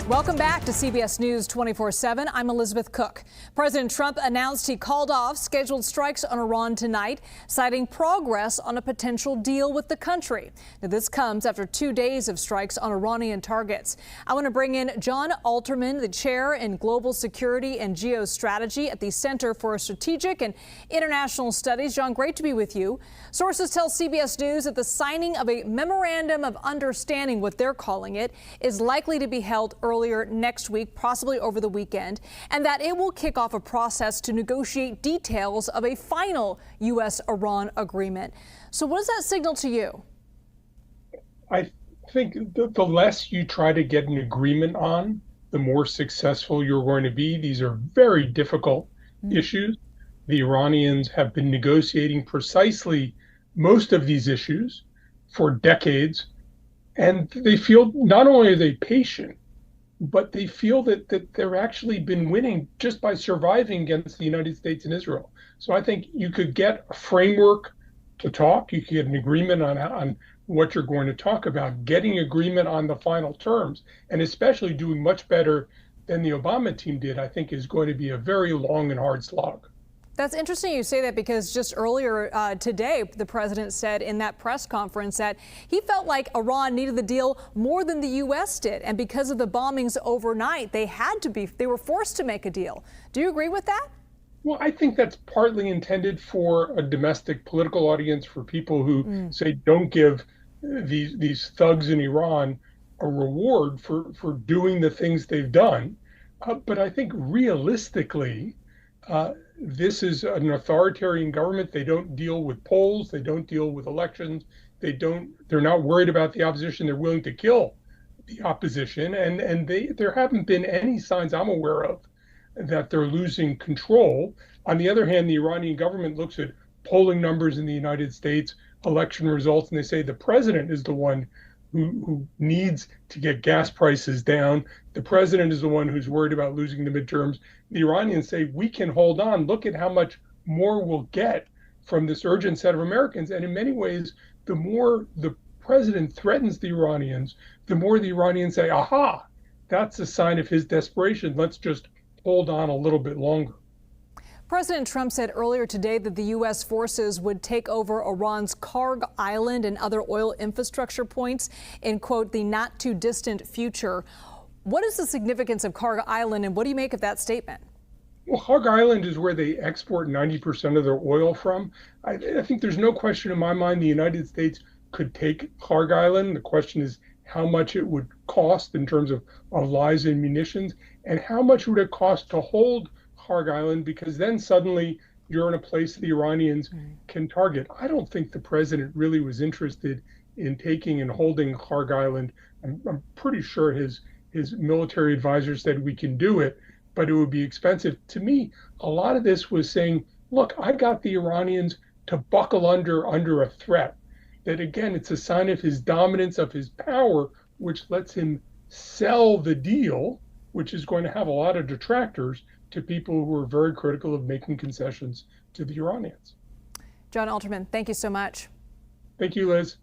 Welcome back to CBS News 24/7. I'm Elizabeth Cook. President Trump announced he called off scheduled strikes on Iran tonight, citing progress on a potential deal with the country. Now, this comes after 2 days of strikes on Iranian targets. I want to bring in Jon Alterman, the chair in Global Security and Geostrategy at the Center for Strategic and International Studies. Jon, great to be with you. Sources tell CBS News that the signing of a memorandum of understanding, what they're calling it, is likely to be held earlier next week, possibly over the weekend, and that it will kick off a process to negotiate details of a final U.S.-Iran agreement. So what does that signal to you? I think the less you try to get an agreement on, the more successful you're going to be. These are very difficult issues. The Iranians have been negotiating precisely most of these issues for decades, and they feel not only are they patient, but they feel that they're actually been winning just by surviving against the United States and Israel. So I think you could get a framework to talk. You could get an agreement on what you're going to talk about, getting agreement on the final terms, and especially doing much better than the Obama team did, I think is going to be a very long and hard slog. That's interesting you say that, because just earlier today, the president said in that press conference that he felt like Iran needed the deal more than the U.S. did. And because of the bombings overnight, they were forced to make a deal. Do you agree with that? Well, I think that's partly intended for a domestic political audience, for people who say don't give these thugs in Iran a reward for doing the things they've done. But I think realistically, this is an authoritarian government. They don't deal with polls. They don't deal with elections. They're not worried about the opposition. They're willing to kill the opposition. And there haven't been any signs I'm aware of that they're losing control. On the other hand, the Iranian government looks at polling numbers in the United States, election results, and they say the president is the one who needs to get gas prices down. The president is the one who's worried about losing the midterms. The Iranians say, we can hold on. Look at how much more we'll get from this urgent set of Americans. And in many ways, the more the president threatens the Iranians, the more the Iranians say, aha, that's a sign of his desperation. Let's just hold on a little bit longer. President Trump said earlier today that the U.S. forces would take over Iran's Kharg Island and other oil infrastructure points in, quote, the not too distant future. What is the significance of Kharg Island, and what do you make of that statement? Well, Kharg Island is where they export 90% of their oil from. I think there's no question in my mind the United States could take Kharg Island. The question is how much it would cost in terms of lives and munitions, and how much would it cost to hold Kharg Island, because then suddenly you're in a place the Iranians can target. I don't think the president really was interested in taking and holding Kharg Island. I'm pretty sure his military advisors said we can do it, but it would be expensive. To me, a lot of this was saying, look, I got the Iranians to buckle under a threat. That again, it's a sign of his dominance, of his power, which lets him sell the deal, which is going to have a lot of detractors, to people who are very critical of making concessions to the Iranians. Jon Alterman, thank you so much. Thank you, Liz.